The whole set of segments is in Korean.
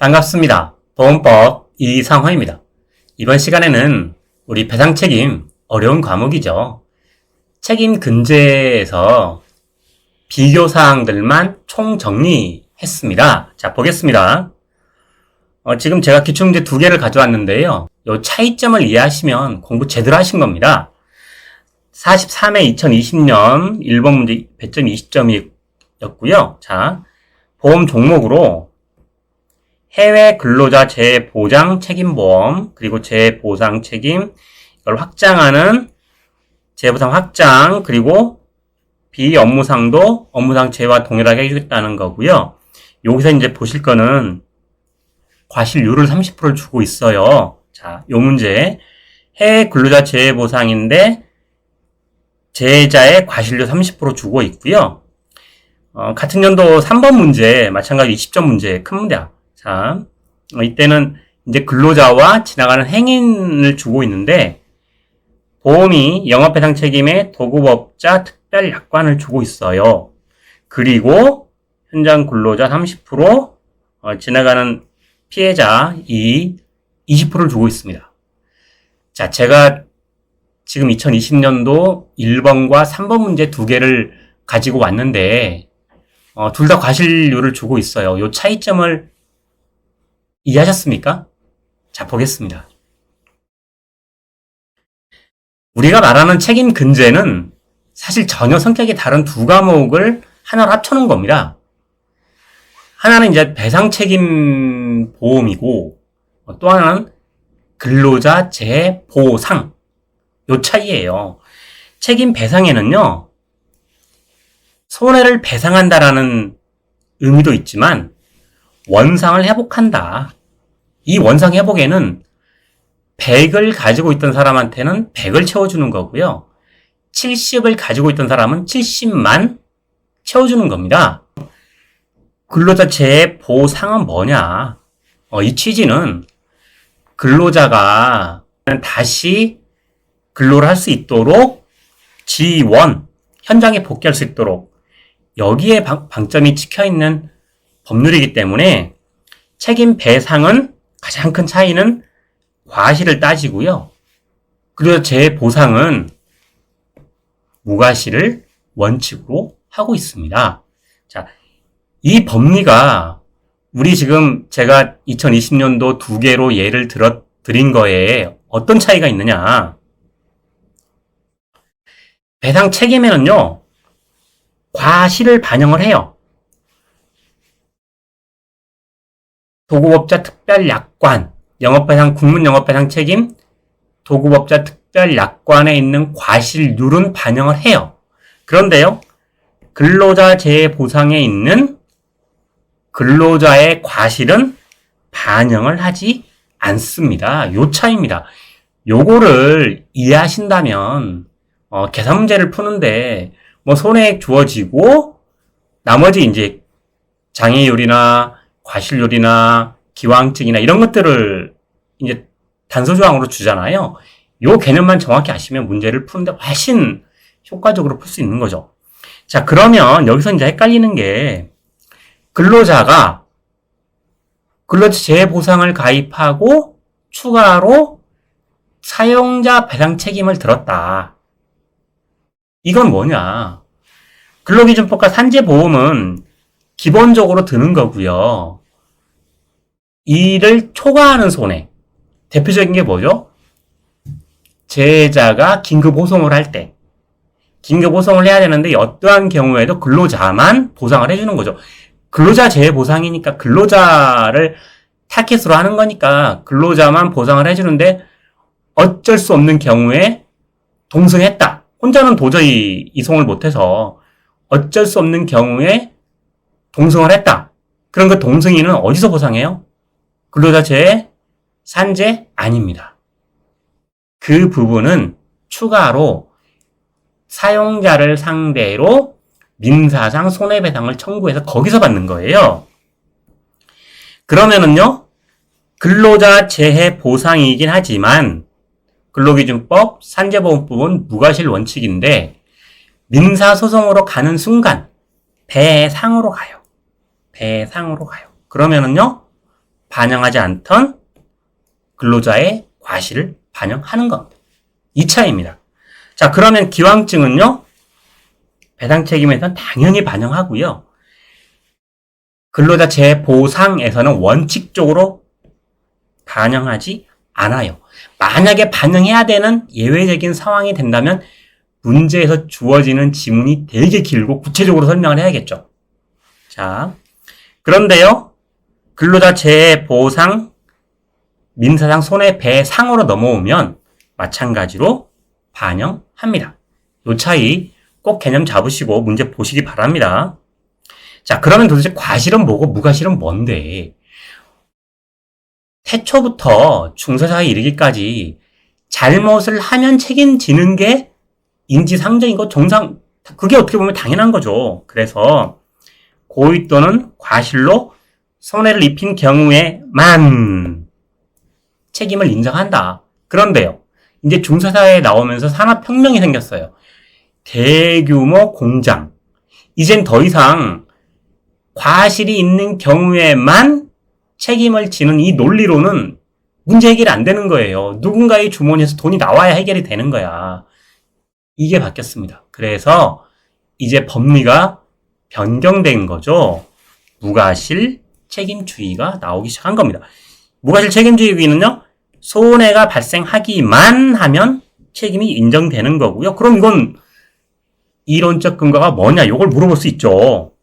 반갑습니다. 보험법 이상화입니다. 이번 시간에는 우리 배상책임 어려운 과목이죠. 책임 근제에서 비교사항들만 총정리했습니다. 자, 보겠습니다. 지금 제가 기출문제 2개를 가져왔는데요. 이 차이점을 이해하시면 공부 제대로 하신 겁니다. 43회 2020년 1번 문제 배점 20점이었고요. 자, 보험 종목으로 해외 근로자 재보장 책임보험, 그리고 재보상 책임, 이걸 확장하는 재보상 확장, 그리고 비업무상도 업무상 재와 동일하게 해주겠다는 거고요. 여기서 이제 보실 거는 과실률을 30%를 주고 있어요. 자, 요 문제. 해외 근로자 재보상인데, 재자의 과실률 30% 주고 있고요. 같은 연도 3번 문제, 마찬가지로 20점 문제, 큰 문제야. 자, 이때는 이제 근로자와 지나가는 행인을 주고 있는데, 보험이 영업배상 책임의 도급업자 특별 약관을 주고 있어요. 그리고 현장 근로자 30%, 지나가는 피해자 20%를 주고 있습니다. 자, 제가 지금 2020년도 1번과 3번 문제 2개를 가지고 왔는데, 둘 다 과실률을 주고 있어요. 이 차이점을 이해하셨습니까? 자, 보겠습니다. 우리가 말하는 책임 근제는 사실 전혀 성격이 다른 두 과목을 하나로 합쳐놓은 겁니다. 하나는 이제 배상 책임 보험이고, 또 하나는 근로자 재보상. 요 차이예요. 책임 배상에는요, 손해를 배상한다라는 의미도 있지만, 원상을 회복한다. 이 원상 회복에는 100을 가지고 있던 사람한테는 100을 채워주는 거고요. 70을 가지고 있던 사람은 70만 채워주는 겁니다. 근로자 재보상은 뭐냐? 이 취지는 근로자가 다시 근로를 할 수 있도록 지원, 현장에 복귀할 수 있도록 여기에 방점이 찍혀있는 법률이기 때문에 책임 배상은 가장 큰 차이는 과실을 따지고요. 그리고 재보상은 무과실을 원칙으로 하고 있습니다. 자, 이 법리가 우리 지금 제가 2020년도 2개로 예를 드린 거에 어떤 차이가 있느냐. 배상 책임에는요, 과실을 반영을 해요. 도급업자 특별약관, 영업배상, 국문영업배상 책임, 도급업자 특별약관에 있는 과실률은 반영을 해요. 그런데요, 근로자 재보상에 있는 근로자의 과실은 반영을 하지 않습니다. 요 차이입니다. 요거를 이해하신다면, 계산 문제를 푸는데, 손해액 주어지고, 나머지 이제 장애율이나 과실률이나 기왕증이나 이런 것들을 이제 단서조항으로 주잖아요. 요 개념만 정확히 아시면 문제를 푸는데 훨씬 효과적으로 풀 수 있는 거죠. 자, 그러면 여기서 이제 헷갈리는 게 근로자가 근로자 재보상을 가입하고 추가로 사용자 배상 책임을 들었다. 이건 뭐냐? 근로기준법과 산재보험은 기본적으로 드는 거고요. 이를 초과하는 손해. 대표적인 게 뭐죠? 재자가 긴급호송을 할 때. 긴급호송을 해야 되는데 어떠한 경우에도 근로자만 보상을 해주는 거죠. 근로자 재보상이니까 근로자를 타겟으로 하는 거니까 근로자만 보상을 해주는데 어쩔 수 없는 경우에 동승했다. 혼자는 도저히 이송을 못해서 어쩔 수 없는 경우에 동승을 했다. 그럼 그 동승인은 어디서 보상해요? 근로자 재해 산재 아닙니다. 그 부분은 추가로 사용자를 상대로 민사상 손해배상을 청구해서 거기서 받는 거예요. 그러면은요, 근로자 재해 보상이긴 하지만 근로기준법 산재보험법은 무과실 원칙인데 민사소송으로 가는 순간 배상으로 가요. 그러면은요, 반영하지 않던 근로자의 과실을 반영하는 겁니다. 이 차이입니다. 자, 그러면 기왕증은요, 배당 책임에서는 당연히 반영하고요. 근로자 재보상에서는 원칙적으로 반영하지 않아요. 만약에 반영해야 되는 예외적인 상황이 된다면 문제에서 주어지는 지문이 되게 길고 구체적으로 설명을 해야겠죠. 자, 그런데요, 근로자 재보상 민사상 손해배상으로 넘어오면 마찬가지로 반영합니다. 이 차이 꼭 개념 잡으시고 문제 보시기 바랍니다. 자, 그러면 도대체 과실은 뭐고 무과실은 뭔데? 태초부터 중서사에 이르기까지 잘못을 하면 책임지는 게 인지상정이고 정상, 그게 어떻게 보면 당연한 거죠. 그래서 고의 또는 과실로 손해를 입힌 경우에만 책임을 인정한다. 그런데요, 이제 중서사회에 나오면서 산업혁명이 생겼어요. 대규모 공장. 이젠 더 이상 과실이 있는 경우에만 책임을 지는 이 논리로는 문제 해결이 안 되는 거예요. 누군가의 주머니에서 돈이 나와야 해결이 되는 거야. 이게 바뀌었습니다. 그래서 이제 법리가 변경된 거죠. 무과실 책임주의가 나오기 시작한 겁니다. 무과실 책임주의는요, 손해가 발생하기만 하면 책임이 인정되는 거고요. 그럼 이건 이론적 근거가 뭐냐? 이걸 물어볼 수 있죠.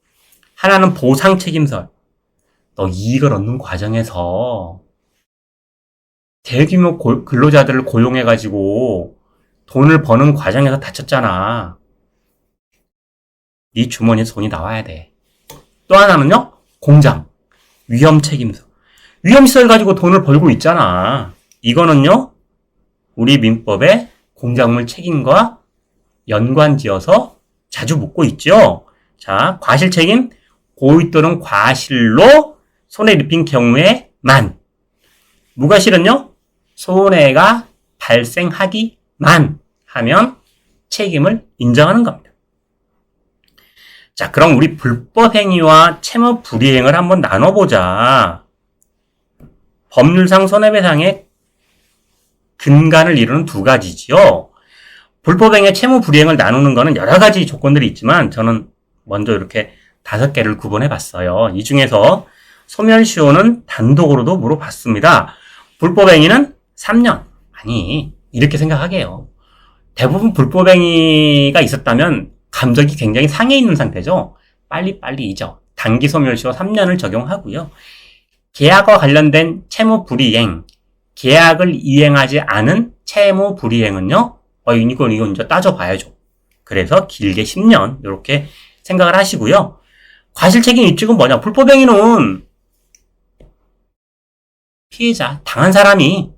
하나는 보상 책임설. 너 이익을 얻는 과정에서 대규모 근로자들을 고용해가지고 돈을 버는 과정에서 다쳤잖아. 네 주머니에서 돈이 나와야 돼. 또 하나는요, 공장. 위험 책임설. 위험시설 가지고 돈을 벌고 있잖아. 이거는요, 우리 민법에 공작물 책임과 연관지어서 자주 묻고 있죠. 자, 과실 책임, 고의 또는 과실로 손해를 입힌 경우에만. 무과실은요, 손해가 발생하기만 하면 책임을 인정하는 겁니다. 자, 그럼 우리 불법행위와 채무 불이행을 한번 나눠보자. 법률상 손해배상의 근간을 이루는 두 가지지요. 불법행위 채무 불이행을 나누는 거는 여러 가지 조건들이 있지만 저는 먼저 이렇게 5개를 구분해 봤어요. 이 중에서 소멸시효는 단독으로도 물어봤습니다. 불법행위는 3년. 아니, 이렇게 생각하게요. 대부분 불법행위가 있었다면 감정이 굉장히 상해 있는 상태죠. 빨리빨리 잊어. 단기 소멸시효 3년을 적용하고요. 계약과 관련된 채무 불이행, 계약을 이행하지 않은 채무 불이행은요, 이건 이제 따져봐야죠. 그래서 길게 10년, 이렇게 생각을 하시고요. 과실책임 입증은 뭐냐? 불법행위는 피해자, 당한 사람이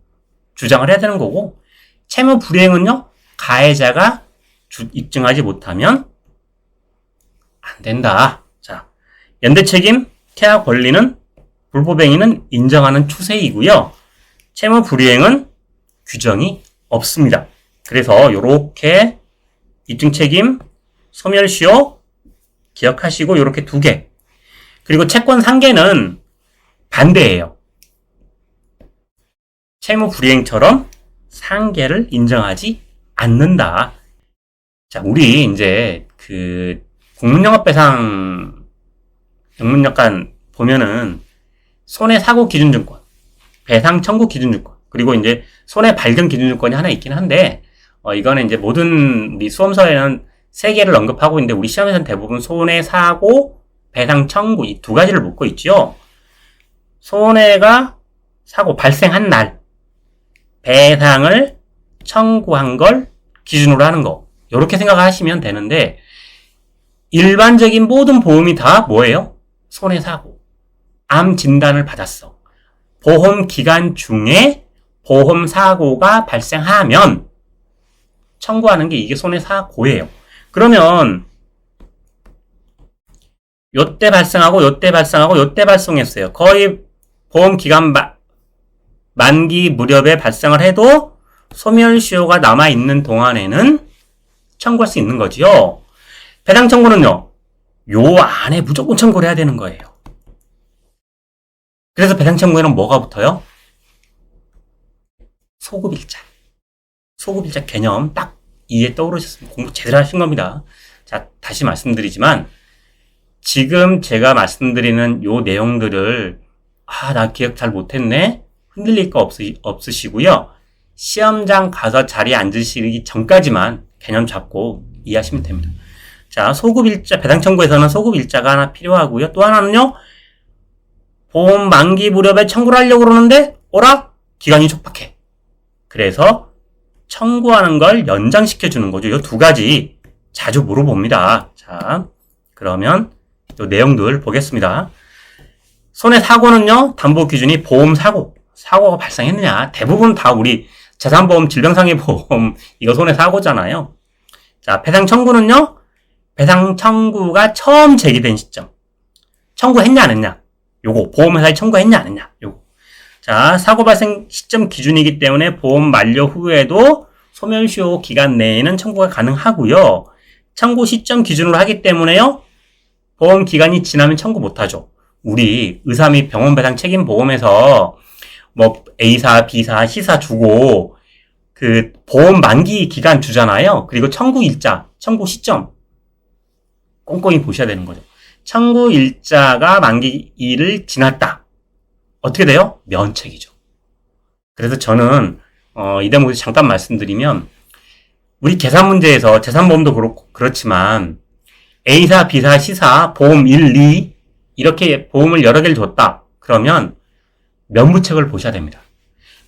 주장을 해야 되는 거고, 채무 불이행은요, 가해자가 입증하지 못하면 안 된다. 자, 연대책임, 계약 권리는 불법행위는 인정하는 추세이고요. 채무 불이행은 규정이 없습니다. 그래서 이렇게 입증책임, 소멸시효 기억하시고 이렇게 2개. 그리고 채권 상계는 반대예요. 채무 불이행처럼 상계를 인정하지 않는다. 자, 우리 이제 공문영업배상 영문약관 보면은 손해사고 기준증권, 배상 청구 기준증권, 그리고 이제 손해발견 기준증권이 하나 있긴 한데, 이거는 이제 모든 우리 수험서에는 3개를 언급하고 있는데, 우리 시험에서는 대부분 손해사고, 배상 청구, 이 2가지를 묻고 있죠. 손해가 사고 발생한 날, 배상을 청구한 걸 기준으로 하는 거. 이렇게 생각하시면 되는데, 일반적인 모든 보험이 다 뭐예요? 손해사고. 암 진단을 받았어. 보험 기간 중에 보험 사고가 발생하면 청구하는 게 이게 손해사고예요. 그러면 요때 발생하고 요때 발생하고 요때 발생했어요. 거의 보험 기간 만기 무렵에 발생을 해도 소멸시효가 남아있는 동안에는 청구할 수 있는 거지요. 배당 청구는요, 요 안에 무조건 청구를 해야 되는 거예요. 그래서 배당 청구에는 뭐가 붙어요? 소급일자. 소급일자 개념 딱 이해 떠오르셨습니다. 공부 제대로 하신 겁니다. 자, 다시 말씀드리지만 지금 제가 말씀드리는 요 내용들을 나 기억 잘 못했네? 흔들릴 거 없으시고요. 시험장 가서 자리에 앉으시기 전까지만 개념 잡고 이해하시면 됩니다. 자, 소급일자, 배당 청구에서는 소급일자가 하나 필요하고요. 또 하나는요, 보험 만기 무렵에 청구를 하려고 그러는데, 기간이 촉박해. 그래서 청구하는 걸 연장시켜주는 거죠. 이 두 가지 자주 물어봅니다. 자, 그러면 이 내용들 보겠습니다. 손해사고는요, 담보 기준이 사고가 발생했느냐. 대부분 다 우리 재산보험, 질병상해보험, 이거 손해사고잖아요. 자, 배상 청구는요, 배상 청구가 처음 제기된 시점. 청구했냐, 안 했냐. 요거, 보험회사에 청구했냐, 안 했냐. 요거. 자, 사고 발생 시점 기준이기 때문에 보험 만료 후에도 소멸시효 기간 내에는 청구가 가능하고요. 청구 시점 기준으로 하기 때문에요, 보험 기간이 지나면 청구 못하죠. 우리 의사 및 병원 배상 책임 보험에서 뭐 A사, B사, C사 주고 그 보험 만기 기간 주잖아요. 그리고 청구 일자, 청구 시점 꼼꼼히 보셔야 되는 거죠. 청구 일자가 만기일을 지났다. 어떻게 돼요? 면책이죠. 그래서 저는 이 대목에서 잠깐 말씀드리면 우리 계산 문제에서 재산보험도 그렇지만 A사, B사, C사, 보험 1, 2 이렇게 보험을 여러 개를 줬다. 그러면 면부책을 보셔야 됩니다.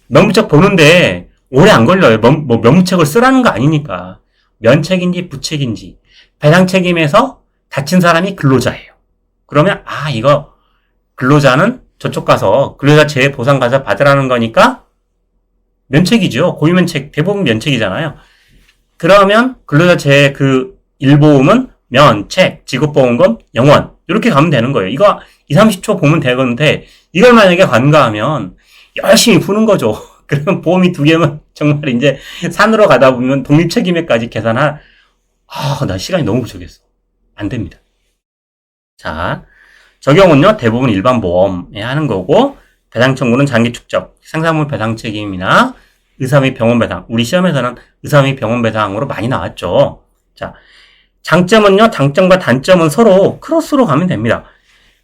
면부책 보는데 오래 안 걸려요. 면부책을 쓰라는 거 아니니까. 면책인지 부책인지. 배상 책임에서 다친 사람이 근로자예요. 그러면 이거 근로자는 저쪽 가서 근로자 재해 보상 가서 받으라는 거니까 면책이죠. 고유면책 대부분 면책이잖아요. 그러면 근로자 재해 그 일보험은 면책, 지급보험금, 영원 이렇게 가면 되는 거예요. 이거 20-30초 보면 되건데 이걸 만약에 간과하면 열심히 푸는 거죠. 그러면 보험이 두 개면 정말 이제 산으로 가다 보면 독립책임에까지 계산할 나 시간이 너무 부족했어. 안 됩니다. 자, 적용은요 대부분 일반 보험에 하는 거고 배상 청구는 장기 축적, 생산물 배상 책임이나 의사 및 병원 배상. 우리 시험에서는 의사 및 병원 배상으로 많이 나왔죠. 자, 장점은요, 장점과 단점은 서로 크로스로 가면 됩니다.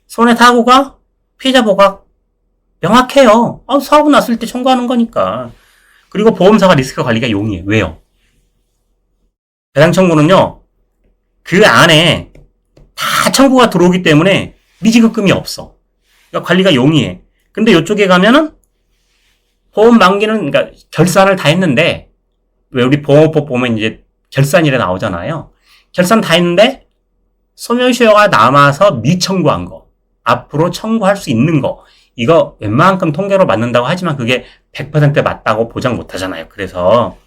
손해사고가 피해자 보각 명확해요. 사고 났을 때 청구하는 거니까. 그리고 보험사가 리스크 관리가 용이해. 왜요? 배상 청구는요, 그 안에 다 청구가 들어오기 때문에 미지급금이 없어. 그러니까 관리가 용이해. 근데 이쪽에 가면은 보험 만기는, 그러니까 결산을 다 했는데, 왜 우리 보험법 보면 이제 결산일에 나오잖아요. 결산 다 했는데 소멸시효가 남아서 미청구한 거, 앞으로 청구할 수 있는 거, 이거 웬만큼 통계로 맞는다고 하지만 그게 100% 맞다고 보장 못 하잖아요. 그래서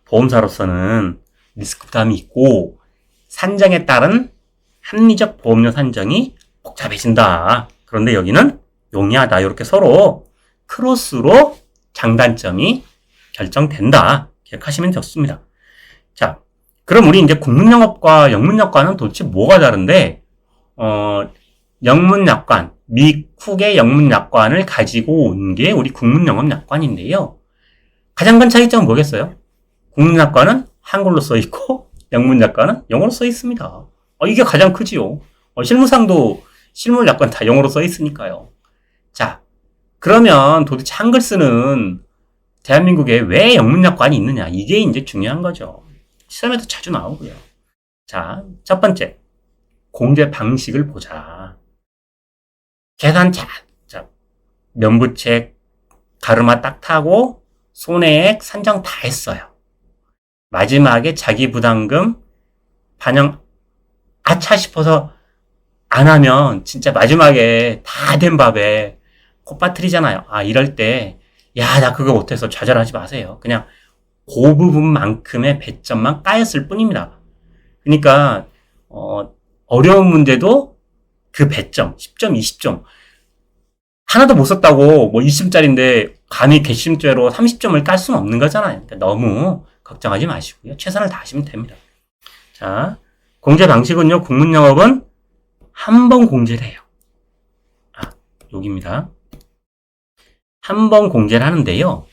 보험사로서는 리스크 부담이 있고 산정에 따른 합리적 보험료 산정이 복잡해진다. 그런데 여기는 용이하다. 이렇게 서로 크로스로 장단점이 결정된다. 기억하시면 좋습니다. 자, 그럼 우리 이제 국문영업과 영문약관은 도대체 뭐가 다른데, 영문약관, 미국의 영문약관을 가지고 온 게 우리 국문영업약관인데요. 가장 큰 차이점은 뭐겠어요? 국문약관은 한글로 써 있고, 영문약관은 영어로 써 있습니다. 이게 가장 크지요. 실무상도 실물약관 다 영어로 써 있으니까요. 자, 그러면 도대체 한글 쓰는 대한민국에 왜 영문약관이 있느냐? 이게 이제 중요한 거죠. 시험에도 자주 나오고요. 자, 첫 번째. 공제 방식을 보자. 계산 자, 면부책, 가르마 딱 타고, 손해액 산정 다 했어요. 마지막에 자기 부담금 반영, 아차 싶어서 안 하면 진짜 마지막에 다 된 밥에 코 빠뜨리잖아요. 이럴 때, 나 그거 못해서 좌절하지 마세요. 그냥 그 부분만큼의 배점만 까였을 뿐입니다. 그러니까 어려운 문제도 그 배점, 10점, 20점 하나도 못 썼다고 20점짜리인데 감히 괘씸죄로 30점을 깔 수는 없는 거잖아요. 그러니까 너무 걱정하지 마시고요. 최선을 다하시면 됩니다. 자, 공제 방식은요. 국문영업은 한 번 공제를 해요. 여기입니다. 한 번 공제를 하는데요.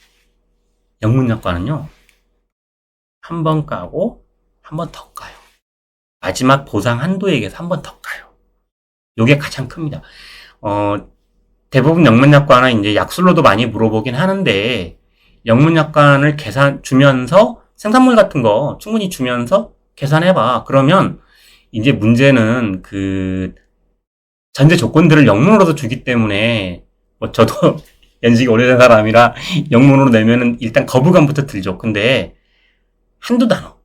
영문약관은요. 한 번 까고 한 번 더 까요. 마지막 보상 한도액에서 한 번 더 까요. 요게 가장 큽니다. 대부분 영문약관은 이제 약술로도 많이 물어보긴 하는데 영문약관을 주면서 생산물 같은 거 충분히 주면서 계산해봐. 그러면 이제 문제는 그 전제 조건들을 영문으로도 주기 때문에 뭐 저도 연식이 오래된 사람이라 영문으로 내면은 일단 거부감부터 들죠. 근데 한두 단어,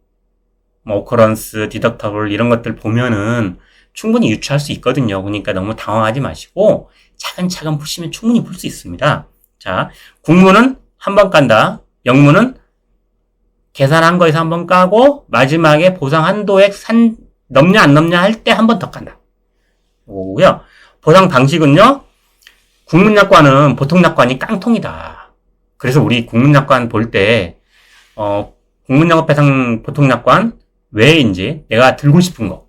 뭐 오커런스, 디덕터블 이런 것들 보면은 충분히 유추할 수 있거든요. 그러니까 너무 당황하지 마시고 차근차근 푸시면 충분히 풀 수 있습니다. 자, 국문은 한 번 깐다. 영문은 계산한 거에서 한 번 까고 마지막에 보상 한도액 넘냐 안 넘냐 할 때 한 번 더 깐다. 오고요. 보상 방식은요. 국문약관은 보통 약관이 깡통이다. 그래서 우리 국문약관 볼 때 국문영업배상 보통 약관 외인지 내가 들고 싶은 거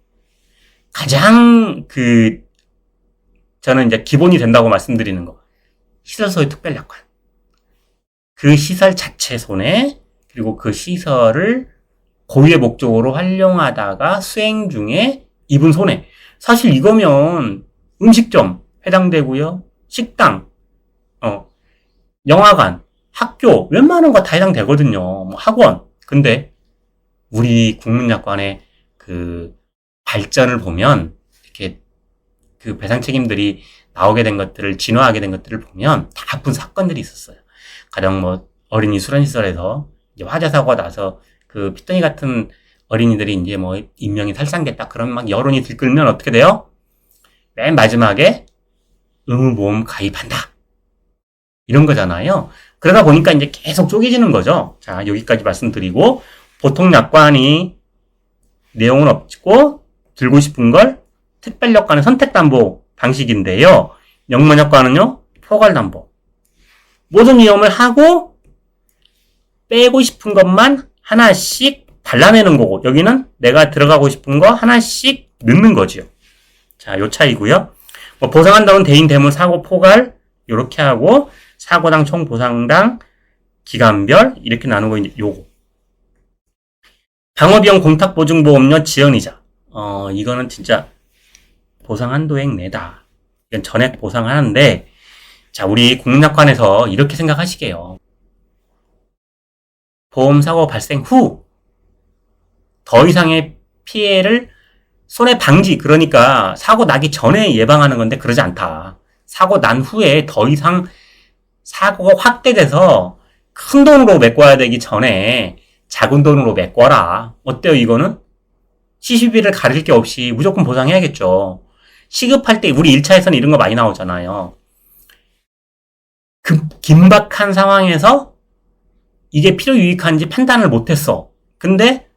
가장 저는 이제 기본이 된다고 말씀드리는 거 시설소유 특별약관. 그 시설 자체 손해 그리고 그 시설을 고유의 목적으로 활용하다가 수행 중에 입은 손해. 사실 이거면 음식점 해당되고요. 식당, 영화관, 학교 웬만한 거 다 해당되거든요. 뭐 학원. 근데 우리 국문약관의 그 발전을 보면 이렇게 그 배상 책임들이 나오게 된 것들을 진화하게 된 것들을 보면 다 아픈 사건들이 있었어요. 가령 뭐 어린이 수련시설에서 이제 화재 사고가 나서 그 피덩이 같은 어린이들이 이제 뭐 인명이 살상됐다. 그러면 막 여론이 들끓면 어떻게 돼요? 맨 마지막에 의무보험 가입한다. 이런 거잖아요. 그러다 보니까 이제 계속 쪼개지는 거죠. 자, 여기까지 말씀드리고 보통 약관이 내용은 없고 들고 싶은 걸 특별약관의 선택담보 방식인데요. 영문약관은요. 포괄담보. 모든 위험을 하고 빼고 싶은 것만 하나씩 발라내는 거고 여기는 내가 들어가고 싶은 거 하나씩 넣는 거지요. 자, 요 차이고요. 뭐 보상한다면 대인, 대물, 사고, 포괄 요렇게 하고 사고당, 총 보상당, 기간별 이렇게 나누고 이제 요거. 방어비용, 공탁보증보험료, 지연이자. 이거는 진짜 보상 한도액 내다. 이건 전액 보상하는데 자, 우리 국문약관에서 이렇게 생각하시게요. 보험사고 발생 후 더 이상의 피해를 손해 방지, 그러니까 사고 나기 전에 예방하는 건데 그러지 않다. 사고 난 후에 더 이상 사고가 확대돼서 큰 돈으로 메꿔야 되기 전에 작은 돈으로 메꿔라. 어때요, 이거는? 시시비를 가릴 게 없이 무조건 보상해야겠죠. 시급할 때 우리 1차에서는 이런 거 많이 나오잖아요. 긴박한 상황에서 이게 필요 유익한지 판단을 못했어. 근데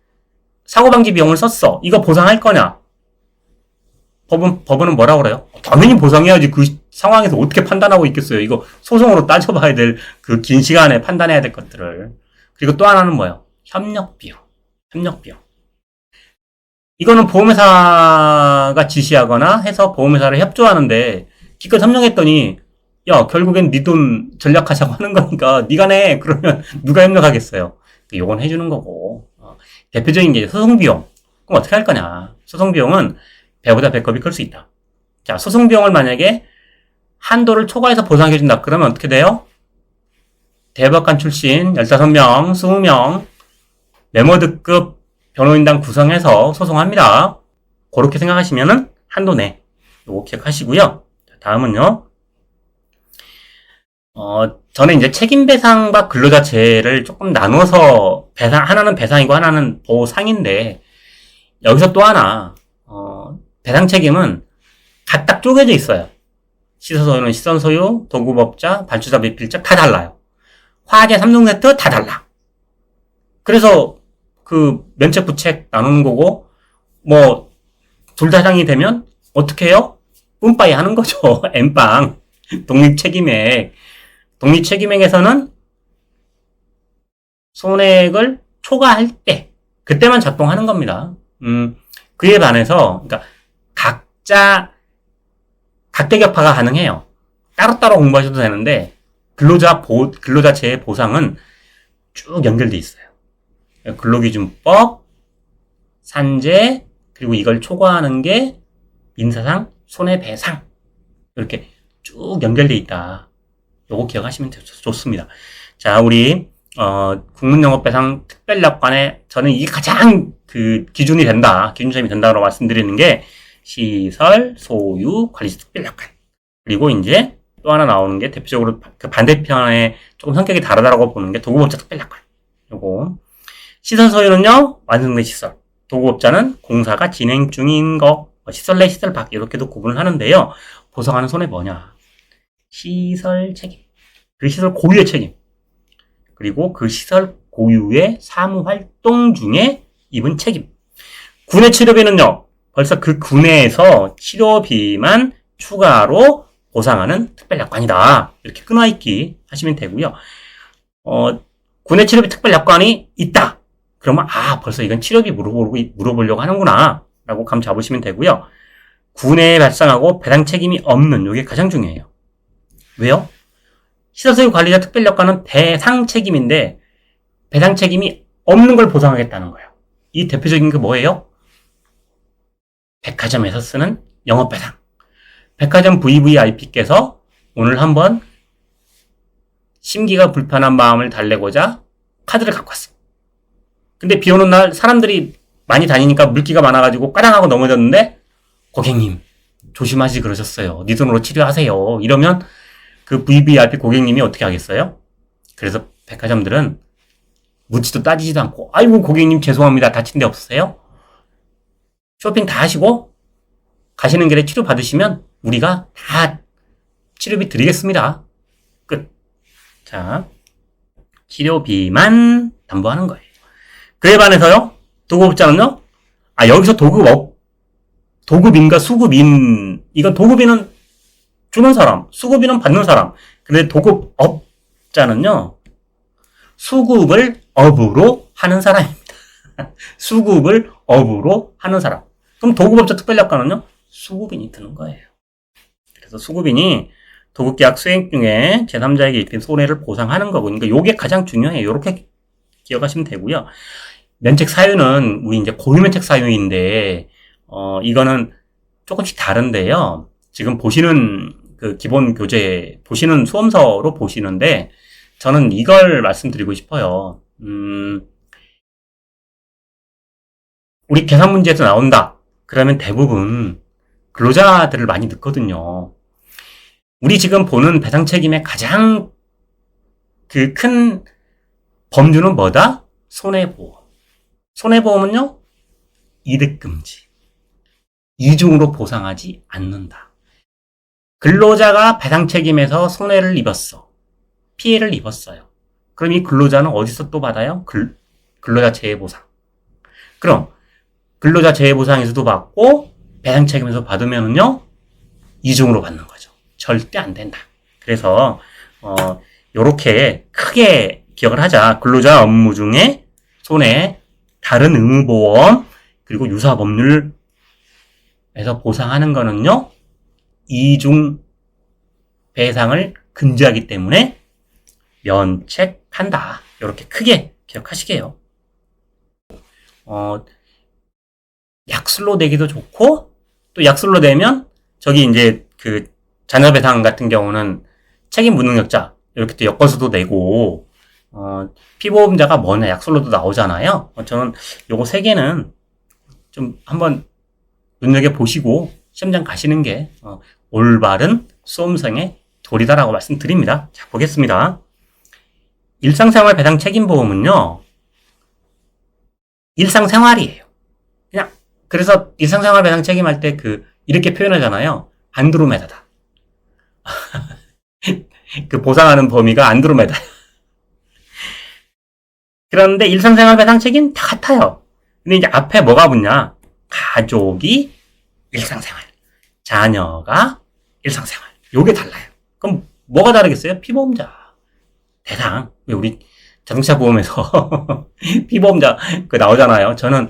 사고방지 비용을 썼어. 이거 보상할 거냐? 법원은 뭐라고 그래요? 당연히 보상해야지. 그 상황에서 어떻게 판단하고 있겠어요? 이거 소송으로 따져봐야 될 그 긴 시간에 판단해야 될 것들을. 그리고 또 하나는 뭐예요? 협력비용. 이거는 보험회사가 지시하거나 해서 보험회사를 협조하는데 기껏 협력했더니 야, 결국엔 네 돈 전략하자고 하는 거니까 네가 내. 그러면 누가 협력하겠어요? 요건 해주는 거고. 대표적인 게 소송비용. 그럼 어떻게 할 거냐? 소송비용은 배보다 배꼽이 클 수 있다. 자, 소송비용을 만약에 한도를 초과해서 보상해준다. 그러면 어떻게 돼요? 대법관 출신 15명, 20명, 메모드급 변호인단 구성해서 소송합니다. 그렇게 생각하시면은 한도 내. 요거 기억하시고요. 다음은요. 저는 이제 책임배상과 근로자재해를 조금 나눠서 하나는 배상이고 하나는 보상인데, 여기서 또 하나, 배상 책임은 각각 쪼개져 있어요. 시설소유는 시설소유, 도구법자, 발주자, 미필자 다 달라요. 화재 3종 세트 다 달라. 그래서 그 면책 부책 나누는 거고, 뭐, 둘 다 상이 되면 어떻게 해요? 뿜빠이 하는 거죠. 엠빵. 독립책임액. 독립책임액에서는 손해액을 초과할 때, 그때만 작동하는 겁니다. 그에 반해서, 그러니까 각자, 각대격파가 가능해요. 따로따로 공부하셔도 되는데, 근로자 재해 보상은 쭉 연결돼 있어요. 근로기준법, 산재, 그리고 이걸 초과하는 게 민사상 손해배상. 이렇게 쭉 연결돼 있다. 요거 기억하시면 좋습니다. 자, 우리 국민영업배상 특별약관에 저는 이게 가장 기준이 된다, 기준점이 된다고 말씀드리는 게 시설, 소유, 관리자 특별약관. 그리고 이제 또 하나 나오는 게 대표적으로 그 반대편에 조금 성격이 다르다고 보는 게 도급업자 특별약관. 요거. 시설 소유는요, 완성된 시설. 도급업자는 공사가 진행 중인 거, 시설 내 시설 밖 이렇게도 구분을 하는데요. 보상하는 손해 뭐냐? 시설 책임. 그 시설 고유의 책임. 그리고 그 시설 고유의 사무 활동 중에 입은 책임. 군의 치료비는요, 벌써 그 군에서 치료비만 추가로 보상하는 특별약관이다. 이렇게 끊어있기 하시면 되고요. 군의 치료비 특별약관이 있다. 그러면 벌써 이건 치료비 물어보려고 하는구나 라고 감 잡으시면 되고요. 군에 발생하고 배상 책임이 없는, 이게 가장 중요해요. 왜요? 시설소유 관리자 특별약관은 배상 책임인데 배상 책임이 없는 걸 보상하겠다는 거예요. 이 대표적인 게 뭐예요? 백화점에서 쓰는 영업배상. 백화점 VVIP께서 오늘 한번 심기가 불편한 마음을 달래고자 카드를 갖고 왔어. 근데 비 오는 날 사람들이 많이 다니니까 물기가 많아가지고 까당하고 넘어졌는데 고객님 조심하시 그러셨어요. 네 돈으로 치료하세요. 이러면 그 VVIP 고객님이 어떻게 하겠어요? 그래서 백화점들은 묻지도 따지지도 않고 아이고 고객님 죄송합니다. 다친 데 없으세요? 쇼핑 다 하시고 가시는 길에 치료 받으시면 우리가 다 치료비 드리겠습니다. 끝. 자, 치료비만 담보하는 거예요. 그에 반해서요, 도급업자는요, 여기서 도급인과 수급인, 이건 도급인은 주는 사람, 수급인은 받는 사람. 근데 도급업자는요, 수급을 업으로 하는 사람입니다. 수급을 업으로 하는 사람. 그럼 도급업자 특별약관은요, 수급인이 드는 거예요. 그래서 수급인이 도급계약 수행 중에 제3자에게 입힌 손해를 보상하는 거고, 그러니까 요게 가장 중요해요. 요렇게 기억하시면 되고요. 면책 사유는 우리 이제 고유면책 사유인데, 이거는 조금씩 다른데요. 지금 보시는 그 기본 교재, 보시는 수험서로 보시는데, 저는 이걸 말씀드리고 싶어요. 우리 계산 문제에서 나온다. 그러면 대부분 근로자들을 많이 넣거든요. 우리 지금 보는 배상 책임의 가장 그 큰 범주는 뭐다? 손해보험. 손해보험은요, 이득금지. 이중으로 보상하지 않는다. 근로자가 배상 책임에서 손해를 입었어. 피해를 입었어요. 그럼 이 근로자는 어디서 또 받아요? 근로자 재해보상. 그럼 근로자 재해보상에서도 받고 배상 책임에서 받으면은요, 이중으로 받는 거죠. 절대 안 된다. 그래서 요렇게 크게 기억을 하자. 근로자 업무 중에 손해, 다른 의무보험, 그리고 유사법률에서 보상하는 거는요, 이중 배상을 금지하기 때문에 면책한다. 이렇게 크게 기억하시게요. 약술로 내기도 좋고, 또 약술로 내면, 저기 이제 그 자녀배상 같은 경우는 책임 무능력자, 이렇게 또 엮어서도 내고, 피보험자가 뭐냐, 약술로도 나오잖아요. 저는 요거 세 개는 좀 한번 눈여겨보시고, 시험장 가시는 게, 올바른 수험생의 도리다라고 말씀드립니다. 자, 보겠습니다. 일상생활 배상 책임보험은요, 일상생활이에요. 그냥, 그래서 일상생활 배상 책임할 때 이렇게 표현하잖아요. 안드로메다다. 그 보상하는 범위가 안드로메다. 그런데 일상생활 배상 책임 다 같아요. 근데 이제 앞에 뭐가 붙냐? 가족이 일상생활, 자녀가 일상생활. 요게 달라요. 그럼 뭐가 다르겠어요? 피보험자 대상. 왜 우리 자동차 보험에서 피보험자 나오잖아요. 저는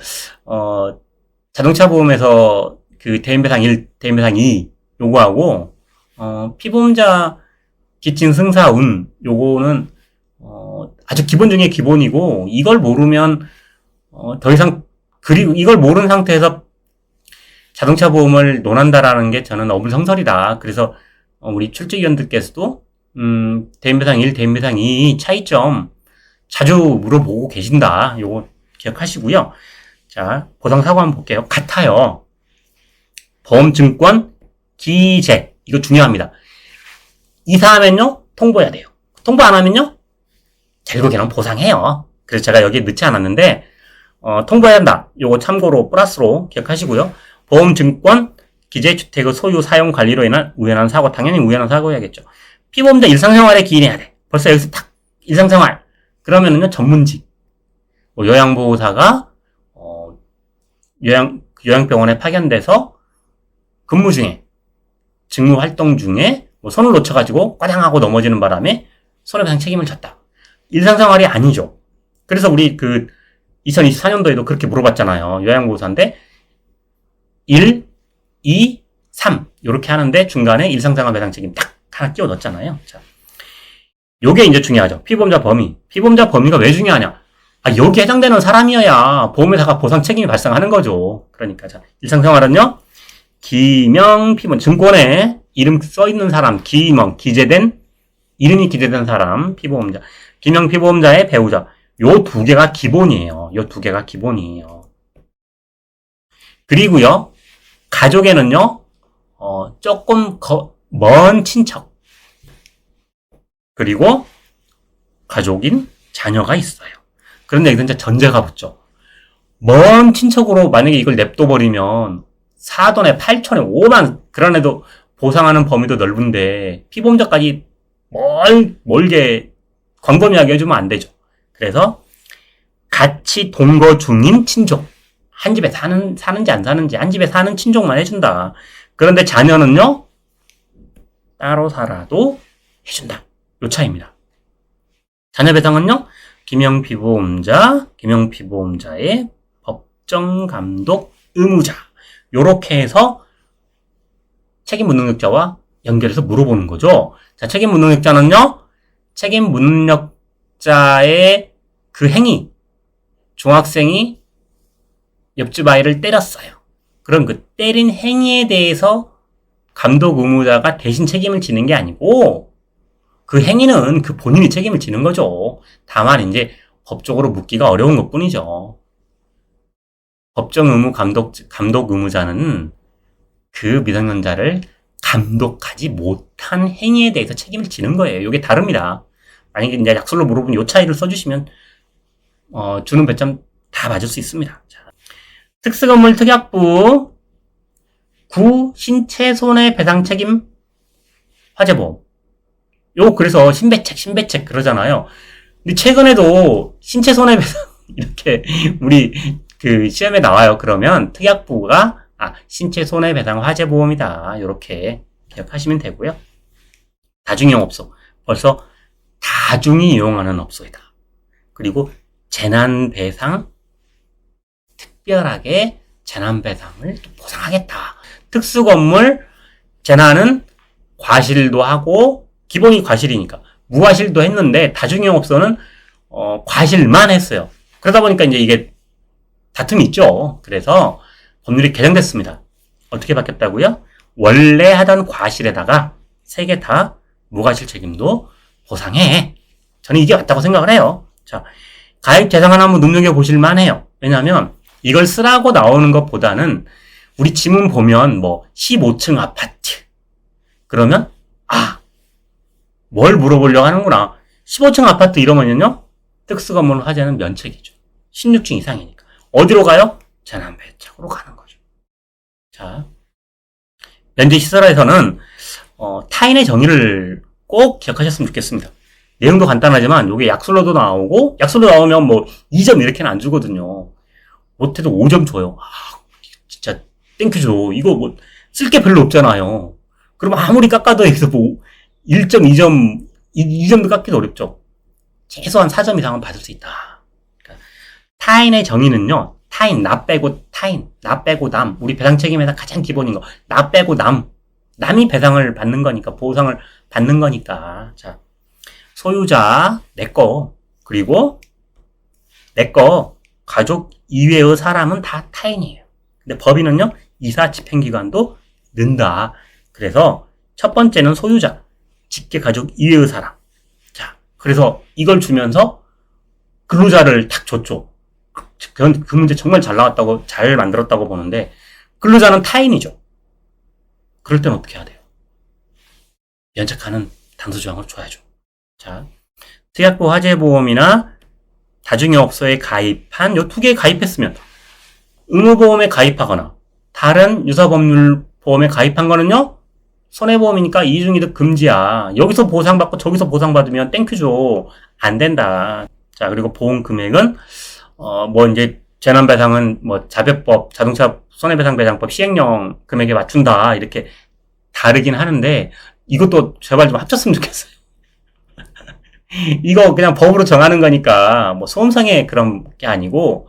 자동차 보험에서 그 대인배상 1, 대인배상 2 요거하고 피보험자 기친 승사운, 요거는, 아주 기본 중에 기본이고, 이걸 모르면, 더 이상, 그리고 이걸 모르는 상태에서 자동차 보험을 논한다라는 게 저는 어불성설이다. 그래서, 우리 출제위원들께서도, 대인배상 1, 대인배상 2 차이점 자주 물어보고 계신다. 요거 기억하시고요. 자, 보상사고 한번 볼게요. 같아요. 보험증권, 기재. 이거 중요합니다. 이사하면요, 통보해야 돼요. 통보 안 하면요, 결국에는 보상해요. 그래서 제가 여기 넣지 않았는데, 통보해야 한다. 요거 참고로 플러스로 기억하시고요. 보험증권, 기재주택의 소유, 사용, 관리로 인한 우연한 사고, 당연히 우연한 사고여야겠죠. 피보험자 일상생활에 기인해야 돼. 벌써 여기서 딱, 일상생활. 그러면은요, 전문직. 요양보호사가, 요양병원에 파견돼서 근무 중에, 직무 활동 중에, 손을 놓쳐가지고 꽈당하고 넘어지는 바람에 손해배상 책임을 졌다. 일상생활이 아니죠. 그래서 우리 2024년도에도 그렇게 물어봤잖아요. 요양보호사인데, 1, 2, 3. 요렇게 하는데 중간에 일상생활 배상 책임 딱 하나 끼워 넣었잖아요. 자. 요게 이제 중요하죠. 피보험자 범위. 피보험자 범위가 왜 중요하냐? 여기에 해당되는 사람이어야 보험회사가 보상 책임이 발생하는 거죠. 그러니까, 자, 일상생활은요, 기명 피보험, 증권에 이름 써있는 사람, 이름이 기재된 사람, 피보험자. 기명 피보험자의 배우자. 요 두 개가 기본이에요. 요 두 개가 기본이에요. 그리고요, 가족에는요, 조금 먼 친척. 그리고 가족인 자녀가 있어요. 그런데 여기서 이제 전제가 붙죠. 먼 친척으로 만약에 이걸 냅둬버리면 4돈에 8천에 5만, 그런데도 보상하는 범위도 넓은데 피보험자까지 멀게 광범위하게 해주면 안 되죠. 그래서 같이 동거 중인 친족, 한 집에 사는지 안 사는지 한 집에 사는 친족만 해준다. 그런데 자녀는요, 따로 살아도 해준다. 요 차이입니다. 자녀 배상은요, 기명피보험자의 법정감독 의무자. 요렇게 해서 책임무능력자와 연결해서 물어보는 거죠. 자, 책임무능력자는요, 책임무능력자의 그 행위, 중학생이 옆집 아이를 때렸어요. 그럼 그 때린 행위에 대해서 감독 의무자가 대신 책임을 지는 게 아니고, 그 행위는 그 본인이 책임을 지는 거죠. 다만 이제 법적으로 묻기가 어려운 것 뿐이죠. 법정 의무 감독 의무자는 그 미성년자를 감독하지 못한 행위에 대해서 책임을 지는 거예요. 이게 다릅니다. 만약에 이제 약술로 물어보면 요 차이를 써주시면, 주는 배점 다 맞을 수 있습니다. 자, 특수건물 특약부, 신체 손해배상 책임 화재보험. 그래서 신배책 그러잖아요. 근데 최근에도 신체 손해배상 이렇게 우리 시험에 나와요. 그러면 특약부가 신체 손해배상 화재보험이다. 이렇게 기억하시면 되고요. 다중이용 업소. 벌써 다중이 이용하는 업소이다. 그리고 재난배상, 특별하게 재난배상을 보상하겠다. 특수건물 재난은 과실도 하고, 기본이 과실이니까 무과실도 했는데 다중이용 업소는 과실만 했어요. 그러다 보니까 이제 이게 다툼이 있죠. 그래서 법률이 개정됐습니다. 어떻게 바뀌었다고요? 원래 하던 과실에다가 3개 다 무과실 책임도 보상해. 저는 이게 맞다고 생각을 해요. 자, 가입 재산을 한번 눈여겨보실 만해요. 왜냐하면 이걸 쓰라고 나오는 것보다는 우리 지문 보면 15층 아파트. 그러면 뭘 물어보려고 하는구나. 15층 아파트 이러면요, 특수건물 화재는 면책이죠. 16층 이상이니까. 어디로 가요? 재난배책으로 가는 거죠. 자, 면제시설에서는 타인의 정의를 꼭 기억하셨으면 좋겠습니다. 내용도 간단하지만 이게 약술로도 나오고, 약술로 나오면 2점 이렇게는 안 주거든요. 못해도 5점 줘요. 진짜 땡큐 줘. 이거 쓸 게 별로 없잖아요. 그럼 아무리 깎아도 여기서 1점, 2점, 2점도 깎기도 어렵죠. 최소한 4점 이상은 받을 수 있다. 그러니까 타인의 정의는요, 나 빼고 남. 우리 배상 책임에서 가장 기본인 거. 나 빼고 남. 남이 배상을 받는 거니까, 보상을 받는 거니까. 자, 소유자, 내 거, 그리고 내 거, 가족 이외의 사람은 다 타인이에요. 근데 법인은요, 이사 집행기간도 는다. 그래서 첫 번째는 소유자, 직계 가족 이외의 사람. 자, 그래서 이걸 주면서 근로자를 탁 줬죠. 그 문제 정말 잘 만들었다고 보는데, 근로자는 타인이죠. 그럴 땐 어떻게 해야 돼요? 연착하는 단서조항을 줘야죠. 자, 특약부 화재보험이나 다중이업소에 가입한 요 두 개에 가입했으면 의무보험에 가입하거나 다른 유사법률보험에 가입한 거는요, 손해보험이니까 이중이득 금지야. 여기서 보상받고 저기서 보상받으면 땡큐죠. 안 된다. 자, 그리고 보험 금액은 이제 재난배상은 자배법, 자동차 손해배상배상법 시행령 금액에 맞춘다. 이렇게 다르긴 하는데, 이것도 제발 좀 합쳤으면 좋겠어요. 이거 그냥 법으로 정하는 거니까, 소음상의 그런 게 아니고,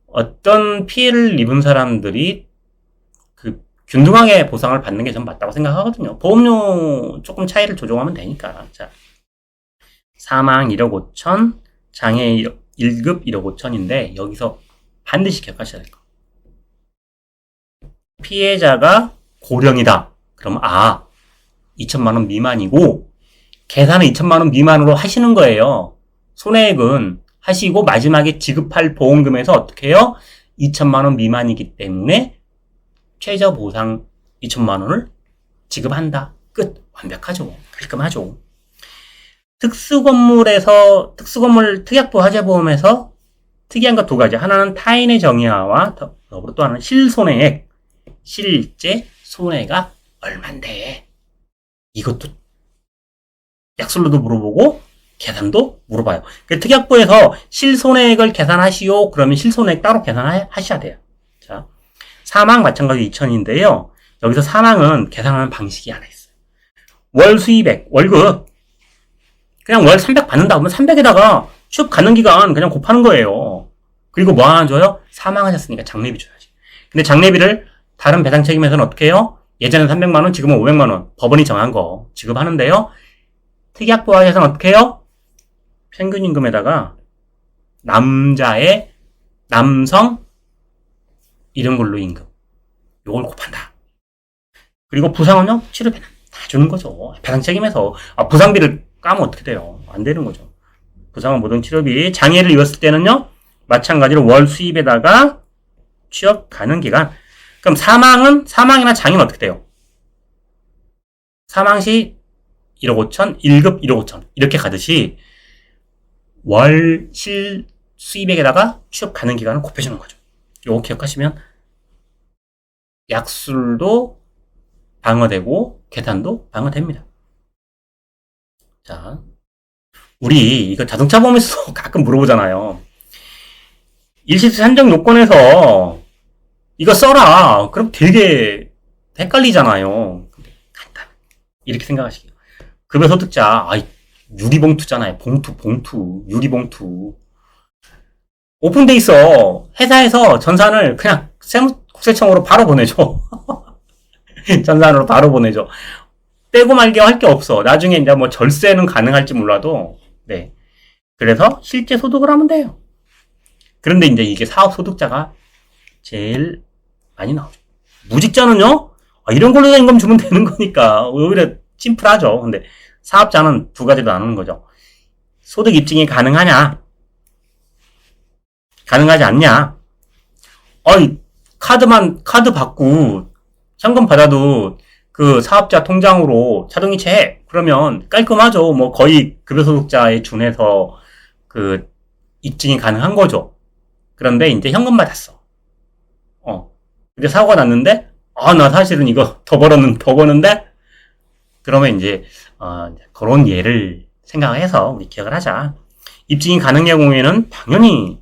어떤 피해를 입은 사람들이 균등하게 보상을 받는 게 전 맞다고 생각하거든요. 보험료 조금 차이를 조정하면 되니까. 자, 사망 1억 5천, 장애 1급 1억 5천인데, 여기서 반드시 기억하셔야 될 거. 피해자가 고령이다. 그럼 2천만 원 미만이고 계산은 2천만 원 미만으로 하시는 거예요. 손해액은 하시고 마지막에 지급할 보험금에서 어떻게 해요? 2천만 원 미만이기 때문에 최저 보상 2천만 원을 지급한다. 끝. 완벽하죠. 깔끔하죠. 특수건물 특약부 화재보험에서 특이한 거 두 가지. 하나는 타인의 정의화와 더불어 또 하나는 실손해액. 실제 손해가 얼만데. 이것도 약술로도 물어보고 계산도 물어봐요. 특약부에서 실손해액을 계산하시오. 그러면 실손해액 따로 계산하셔야 돼요. 자, 사망 마찬가지 2천인데요. 여기서 사망은 계산하는 방식이 하나 있어요. 월 수입액, 월급. 그냥 월 300 받는다 그러면 300에다가 취업 가능 기간 그냥 곱하는 거예요. 그리고 뭐 하나 줘요? 사망하셨으니까 장례비 줘야지. 근데 장례비를 다른 배상 책임에서는 어떻게 해요? 예전엔 300만 원, 지금은 500만 원. 법원이 정한 거 지급하는데요. 특약부에서는 어떻게 해요? 평균 임금에다가 남성 이름 근로 임금 요걸 곱한다. 그리고 부상은요? 치료비는 다 주는 거죠. 배상 책임에서. 부상비를 까면 어떻게 돼요? 안 되는 거죠. 부상은 모든 치료비. 장애를 입었을 때는요, 마찬가지로 월 수입에다가 취업 가능 기간. 그럼 사망이나 장애는 어떻게 돼요? 사망 시 1억 5천, 1급 1억 5천. 이렇게 가듯이 월 실 수입액에다가 취업 가능 기간을 곱해주는 거죠. 요거 기억하시면 약술도 방어되고 계산도 방어됩니다. 자, 우리 이거 자동차 보험에서 가끔 물어보잖아요. 일시세 산정 요건에서 이거 써라. 그럼 되게 헷갈리잖아요. 간단. 이렇게 생각하시게요. 급여소득자, 유리봉투잖아요. 봉투, 유리봉투. 오픈돼 있어. 회사에서 전산을 그냥 세무국세청으로 바로 보내줘. 전산으로 바로 보내줘. 빼고 말게 할 게 없어. 나중에 이제 절세는 가능할지 몰라도, 네. 그래서 실제 소득을 하면 돼요. 그런데 이제 이게 사업 소득자가 제일 많이 나오죠. 무직자는요, 이런 걸로 임금 주면 되는 거니까 오히려 심플하죠. 근데 사업자는 두 가지로 나누는 거죠. 소득 입증이 가능하냐? 가능하지 않냐? 카드 받고 현금 받아도 그 사업자 통장으로 자동이체 해. 그러면 깔끔하죠. 거의 급여소득자에 준해서 그 입증이 가능한 거죠. 그런데 이제 현금 받았어. 근데 사고가 났는데, 나 사실은 이거 더 버는데? 그러면 이제, 그런 예를 생각해서 우리 기억을 하자. 입증이 가능한 경우에는 당연히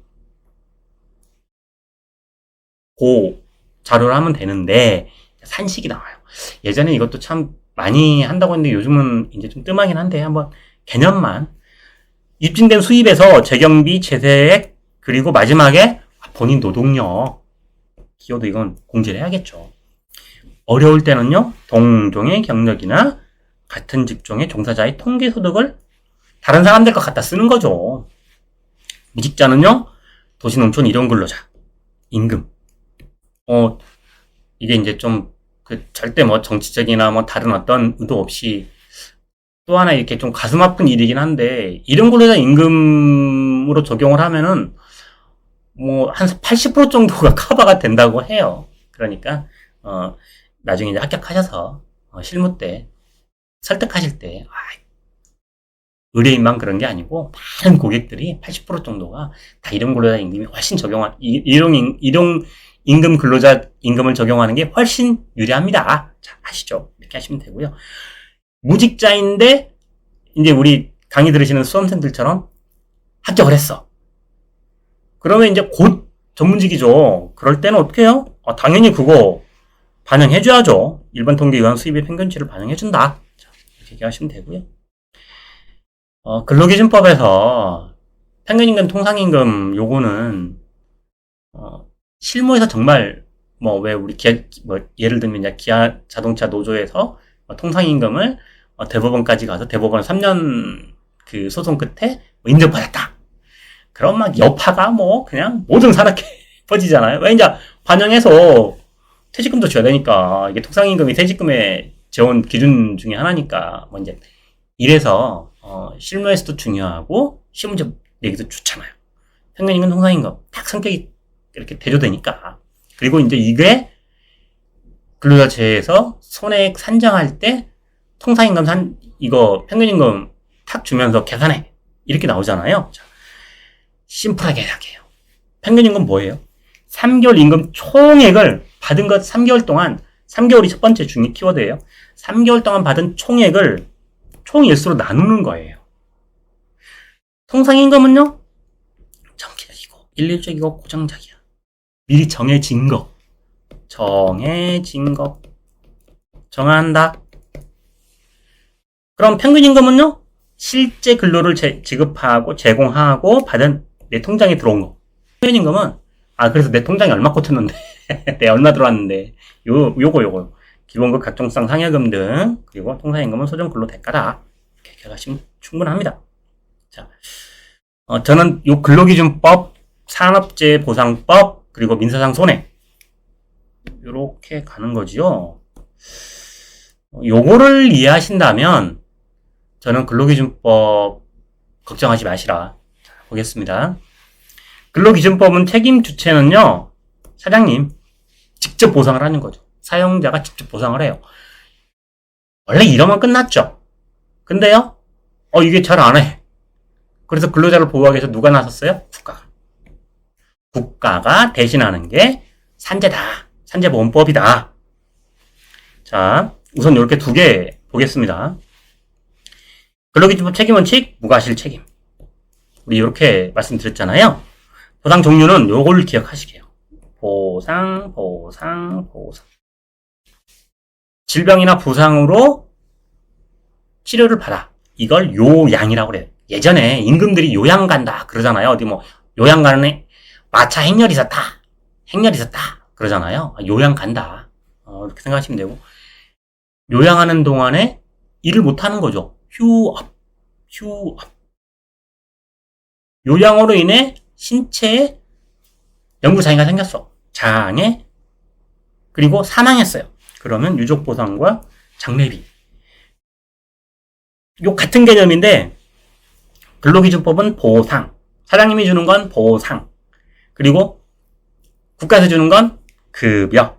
그 자료를 하면 되는데, 산식이 나와요. 예전에 이것도 참 많이 한다고 했는데 요즘은 이제 좀 뜸하긴 한데, 한번 개념만. 입증된 수입에서 재경비, 재세액, 그리고 마지막에 본인 노동력. 기여도 이건 공제를 해야겠죠. 어려울 때는요, 동종의 경력이나 같은 직종의 종사자의 통계소득을 다른 사람들과 갖다 쓰는 거죠. 무직자는요, 도시, 농촌, 일용 근로자, 임금. 이게 이제 좀, 절대 뭐 정치적이나 뭐 다른 어떤 의도 없이 또 하나 이렇게 좀 가슴 아픈 일이긴 한데, 일용 근로자 임금으로 적용을 하면은, 뭐, 한 80% 정도가 커버가 된다고 해요. 그러니까, 나중에 이제 합격하셔서, 실무 때, 설득하실 때, 의뢰인만 그런 게 아니고, 많은 고객들이 80% 정도가 다 일용 근로자 임금이 훨씬 일용 임금 근로자 임금을 적용하는 게 훨씬 유리합니다. 자, 아시죠? 이렇게 하시면 되고요. 무직자인데, 이제 우리 강의 들으시는 수험생들처럼 합격을 했어. 그러면 이제 곧 전문직이죠. 그럴 때는 어떻게 해요? 당연히 그거 반영해줘야죠. 일반 통계에 의한 수입의 평균치를 반영해준다. 자, 이렇게 얘기하시면 되고요. 근로기준법에서 평균임금, 통상임금 요거는 실무에서 정말 왜 우리 예를 들면 이제 기아 자동차 노조에서 통상임금을 대법원까지 가서 대법원 3년 그 소송 끝에 인정받았다. 그럼 막 여파가 그냥 모든 산업계 퍼지잖아요. 왜 이제 반영해서 퇴직금도 줘야 되니까 이게 통상임금이 퇴직금의 재원 기준 중에 하나니까 이제 이래서 실무에서도 중요하고 시험 문제 내기도 좋잖아요. 평균임금, 통상임금 딱 성격이 이렇게 대조되니까. 그리고 이제 이게 근로자재에서 손해액 산정할 때 통상임금 이거 평균임금 탁 주면서 계산해 이렇게 나오잖아요. 자, 심플하게 할게요. 평균임금 뭐예요? 3개월 임금 총액을 받은 것 3개월 동안 3개월이 첫 번째 중요 키워드예요. 3개월 동안 받은 총액을 총일수로 나누는 거예요. 통상임금은요, 정기적이고 일률적이고 고정적이야. 미리 정해진 거. 정한다. 그럼 평균임금은요, 실제 근로를 지급하고 제공하고 받은 내 통장에 들어온 거. 평균임금은 그래서 내 통장에 얼마 꽂혔는데 내 얼마 들어왔는데 요거 기본급, 각종성 상여금 등, 그리고 통상임금은 소정 근로 대가다. 이렇게 기억하시면 충분합니다. 자, 저는 요 근로기준법, 산업재해보상법, 그리고 민사상 손해 요렇게 가는 거지요. 요거를 이해하신다면 저는 근로기준법 걱정하지 마시라. 자, 보겠습니다. 근로기준법은 책임 주체는요, 사장님 직접 보상을 하는 거죠. 사용자가 직접 보상을 해요. 원래 이러면 끝났죠. 근데요, 이게 잘 안 해. 그래서 근로자를 보호하기 위해서 누가 나섰어요? 국가가 대신하는 게 산재다. 산재보험법이다. 자, 우선 이렇게 두 개 보겠습니다. 근로기준법 책임원칙, 무과실 책임. 우리 이렇게 말씀드렸잖아요. 보상 종류는 요걸 기억하시게요. 보상. 질병이나 부상으로 치료를 받아. 이걸 요양이라고 그래요. 예전에 임금들이 요양 간다 그러잖아요. 어디 요양 가는 마차 행렬이 있었다 그러잖아요. 요양 간다. 이렇게 생각하시면 되고, 요양하는 동안에 일을 못 하는 거죠. 휴업. 요양으로 인해 신체에 영구장애가 생겼어. 장애. 그리고 사망했어요. 그러면 유족보상과 장례비. 요 같은 개념인데, 근로기준법은 보상. 사장님이 주는 건 보상. 그리고 국가에서 주는 건 급여.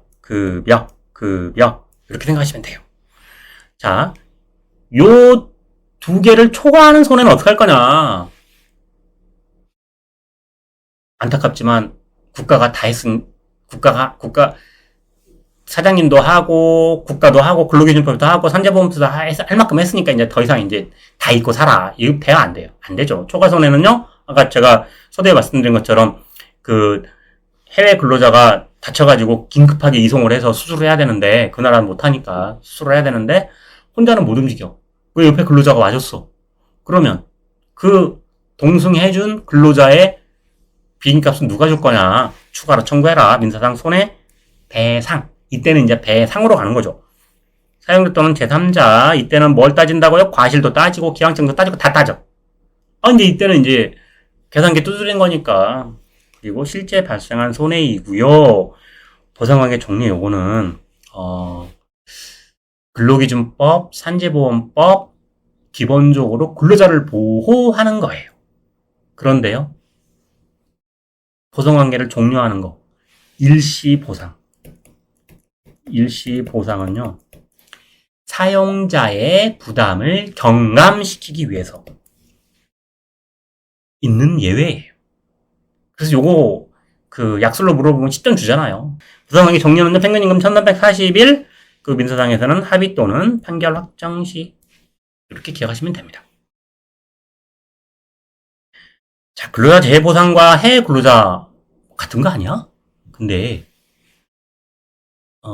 이렇게 생각하시면 돼요. 자, 요 두 개를 초과하는 손해는 어떻게 할 거냐. 안타깝지만 국가가 다 했으니 사장님도 하고 국가도 하고 근로기준법도 하고 산재보험도 다 할 만큼 했으니까 이제 더 이상 이제 다 잊고 살아. 이거 돼야 안 돼요. 안 되죠. 초과 손해는요, 아까 제가 서두에 말씀드린 것처럼 그 해외 근로자가 다쳐가지고 긴급하게 이송을 해서 수술을 해야 되는데 그 나라는 못하니까 수술을 해야 되는데 혼자는 못 움직여. 왜 옆에 근로자가 와줬어? 그러면 그 동승해준 근로자의 비행값은 누가 줄 거냐? 추가로 청구해라. 민사상 손해배상. 이때는 이제 배상으로 가는 거죠. 사용자 또는 제3자, 이때는 뭘 따진다고요? 과실도 따지고, 기왕증도 따지고, 다 따져. 이제 이때는 이제 계산기 두드린 거니까. 그리고 실제 발생한 손해이고요. 보상관계 종류 요거는, 근로기준법, 산재보험법, 기본적으로 근로자를 보호하는 거예요. 그런데요, 보상관계를 종료하는 거. 일시보상. 일시보상은요, 사용자의 부담을 경감시키기 위해서 있는 예외예요. 그래서 요거, 약술로 물어보면 10점 주잖아요. 보상관계 종료는 평균임금 1340일, 민사상에서는 합의 또는 판결 확정 시. 이렇게 기억하시면 됩니다. 자, 근로자 재해보상과 해외 근로자 같은 거 아니야? 근데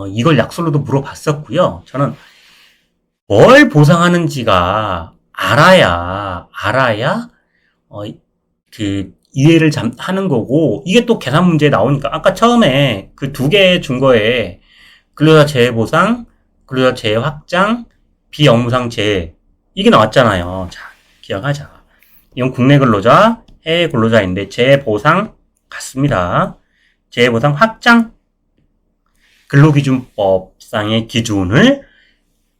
이걸 약술로도 물어봤었고요. 저는 뭘 보상하는지가 알아야 이해를 하는 거고, 이게 또 계산 문제에 나오니까 아까 처음에 그 두 개 준 거에 근로자 재해보상, 근로자 재해 확장, 비업무상 재해 이게 나왔잖아요. 자, 기억하자. 이건 국내 근로자, 해외 근로자인데 재해보상 같습니다. 재해보상 확장, 근로기준법상의 기준을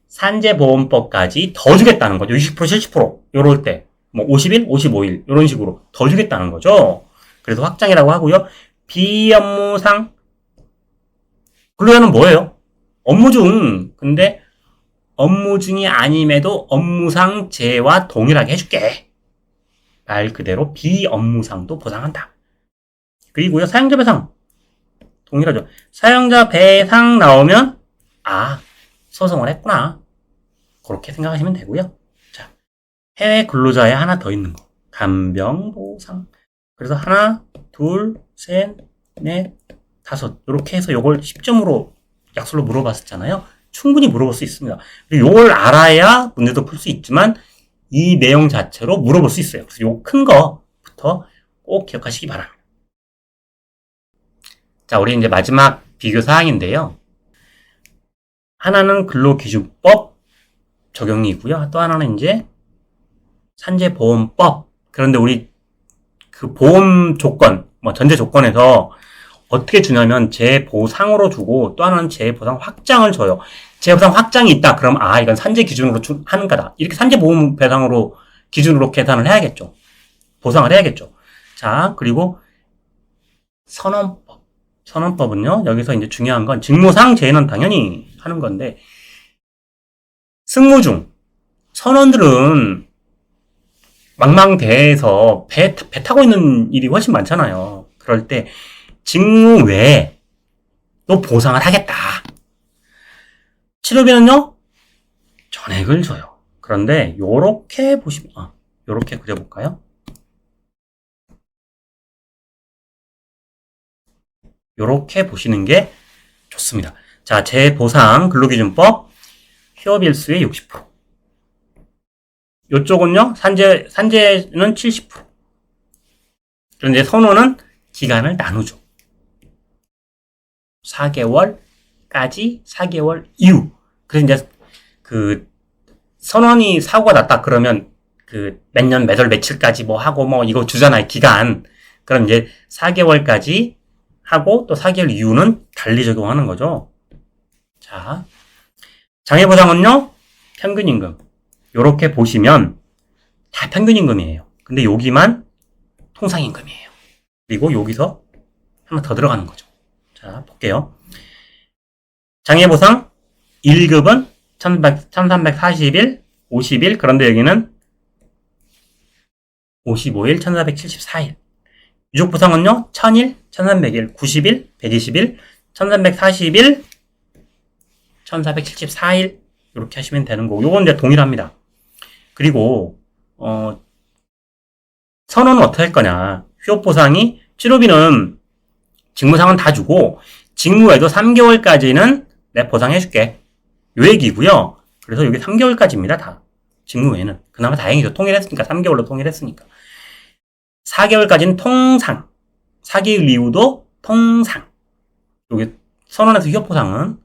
산재보험법까지 더 주겠다는 거죠. 60%, 70%. 요럴 때. 50일, 55일. 이런 식으로 더 주겠다는 거죠. 그래서 확장이라고 하고요. 비업무상. 근로자는 뭐예요? 업무 중. 근데 업무 중이 아님에도 업무상 재해와 동일하게 해줄게. 말 그대로 비업무상도 보상한다. 그리고요, 사용자 배상. 동일하죠. 사용자 배상 나오면, 소송을 했구나. 그렇게 생각하시면 되고요. 자, 해외 근로자에 하나 더 있는 거. 간병보상. 그래서 하나, 둘, 셋, 넷, 다섯. 이렇게 해서 요걸 10점으로 약술로 물어봤었잖아요. 충분히 물어볼 수 있습니다. 그리고 요걸 알아야 문제도 풀 수 있지만, 이 내용 자체로 물어볼 수 있어요. 그래서 요 큰 거부터 꼭 기억하시기 바랍니다. 자, 우리 이제 마지막 비교 사항인데요. 하나는 근로기준법 적용이고요. 또 하나는 이제 산재보험법. 그런데 우리 그 보험 조건, 전제 조건에서 어떻게 주냐면 재보상으로 주고 또 하나는 재보상 확장을 줘요. 재보상 확장이 있다. 그럼 이건 산재 기준으로 하는 거다. 이렇게 산재보험 배상으로 기준으로 계산을 해야겠죠. 보상을 해야겠죠. 자, 그리고 선언법. 선언법은요, 여기서 이제 중요한 건 직무상 재해는 당연히 하는 건데, 승무 중 선원들은 망망대해에서 배 타고 있는 일이 훨씬 많잖아요. 그럴 때 직무 외에 또 보상을 하겠다. 치료비는요, 전액을 줘요. 그런데 요렇게 보시면, 요렇게 그려볼까요? 요렇게 보시는 게 좋습니다. 자, 재보상 근로기준법 휴업일수의 60%. 요쪽은요, 산재는 70%. 그런데 선호는 기간을 나누죠. 4개월까지 4개월 이후. 그래서 이제 선원이 사고가 났다 그러면 몇 년 몇 월 며칠까지 하고 이거 주잖아요. 기간. 그럼 이제 4개월까지 하고 또 4개월 이후는 달리 적용하는 거죠. 자, 장애보상은요, 평균임금. 요렇게 보시면 다 평균임금이에요. 근데 여기만 통상임금이에요. 그리고 여기서 하나 더 들어가는 거죠. 자, 볼게요. 장애보상 1급은 1340일, 50일, 그런데 여기는 55일, 1474일. 유족보상은요, 1000일, 1300일, 90일, 120일, 1340일, 1474일, 이렇게 하시면 되는 거고, 요건 이제 동일합니다. 그리고, 선언은 어떻게 할 거냐. 휴업보상이, 치료비는, 직무상은 다 주고, 직무에도 3개월까지는 내 보상해줄게. 요 얘기고요. 그래서 여기 3개월까지입니다, 다. 직무 외에는. 그나마 다행이죠. 통일했으니까, 3개월로 통일했으니까. 4개월까지는 통상. 4개월 이후도 통상. 여기 선언에서 휴업보상은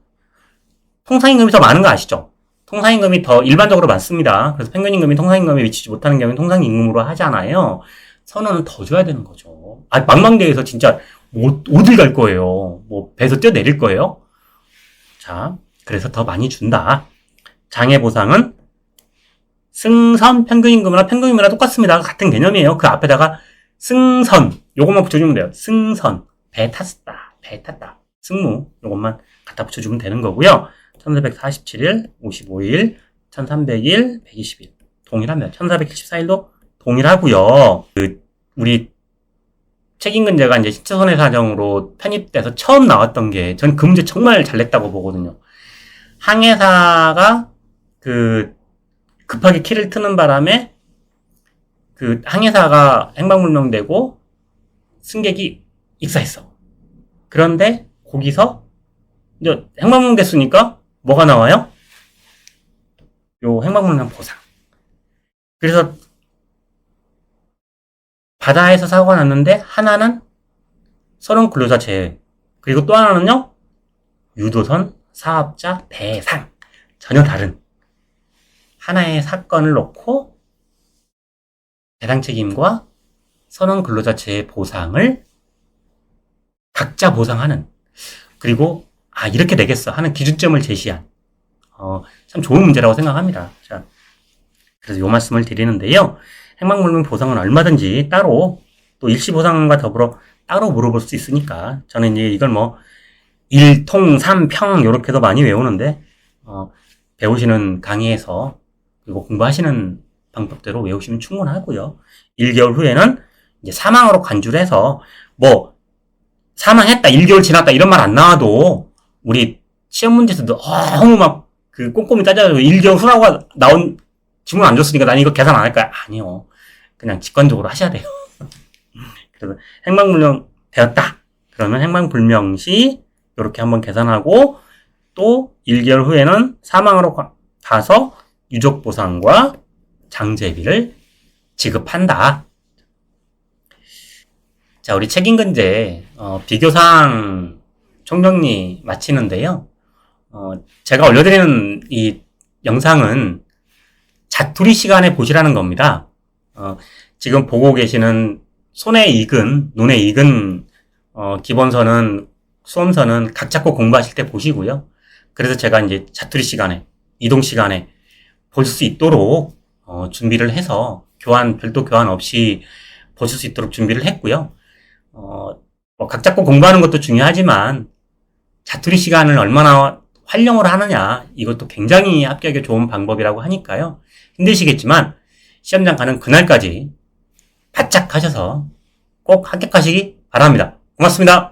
통상임금이 더 많은 거 아시죠? 통상임금이 더 일반적으로 많습니다. 그래서 평균임금이 통상임금에 미치지 못하는 경우는 통상임금으로 하잖아요. 선원은 더 줘야 되는 거죠. 망망대해에서 진짜 어딜 갈 거예요? 뭐 배에서 뛰어내릴 거예요? 자, 그래서 더 많이 준다. 장애보상은 승선 평균임금이나 평균임금이랑 똑같습니다. 같은 개념이에요. 그 앞에다가 승선 요것만 붙여주면 돼요. 승선 배 탔다 승무 요것만 갖다 붙여주면 되는 거고요. 1447일 55일 1300일 120일 동일하면 1474일도 동일하고요. 우리 책임근제가 이제 신체손해사정으로 편입돼서 처음 나왔던 게 전 그 문제 정말 잘 냈다고 보거든요. 항해사가 급하게 키를 트는 바람에 항해사가 행방불명되고 승객이 익사했어. 그런데 거기서 이제 행방불명됐으니까 뭐가 나와요? 요 행방불명 보상. 그래서 바다에서 사고가 났는데 하나는 선원 근로자 제외, 그리고 또 하나는요 유도선 사업자 배상. 전혀 다른 하나의 사건을 놓고 배상 책임과 선원 근로자 제외 보상을 각자 보상하는, 그리고 이렇게 되겠어 하는 기준점을 제시한 참 좋은 문제라고 생각합니다. 자, 그래서 요 말씀을 드리는데요. 행방불명 보상은 얼마든지 따로 또 일시보상과 더불어 따로 물어볼 수 있으니까 저는 이제 이걸 뭐 일통 삼평 요렇게도 많이 외우는데 배우시는 강의에서 그리고 공부하시는 방법대로 외우시면 충분하고요. 1개월 후에는 이제 사망으로 간주를 해서 뭐 사망했다 1개월 지났다 이런 말 안 나와도 우리 시험 문제에서도 너무 막 꼼꼼히 따져서 1개월 후라고 나온 질문 안 줬으니까 난 이거 계산 안 할 거야. 아니요. 그냥 직관적으로 하셔야 돼요. 그래서 행방불명 되었다. 그러면 행방불명 시 이렇게 한번 계산하고 또 1개월 후에는 사망으로 가서 유족보상과 장제비를 지급한다. 자, 우리 책임근제 비교사항 총정리 마치는데요. 제가 올려드리는 이 영상은 자투리 시간에 보시라는 겁니다. 지금 보고 계시는 손에 익은, 눈에 익은 기본서는, 수험서는 각 잡고 공부하실 때 보시고요. 그래서 제가 이제 자투리 시간에, 이동 시간에 볼 수 있도록 준비를 해서 별도 교환 없이 보실 수 있도록 준비를 했고요. 각 잡고 공부하는 것도 중요하지만 자투리 시간을 얼마나 활용을 하느냐, 이것도 굉장히 합격에 좋은 방법이라고 하니까요. 힘드시겠지만 시험장 가는 그날까지 바짝 하셔서 꼭 합격하시기 바랍니다. 고맙습니다.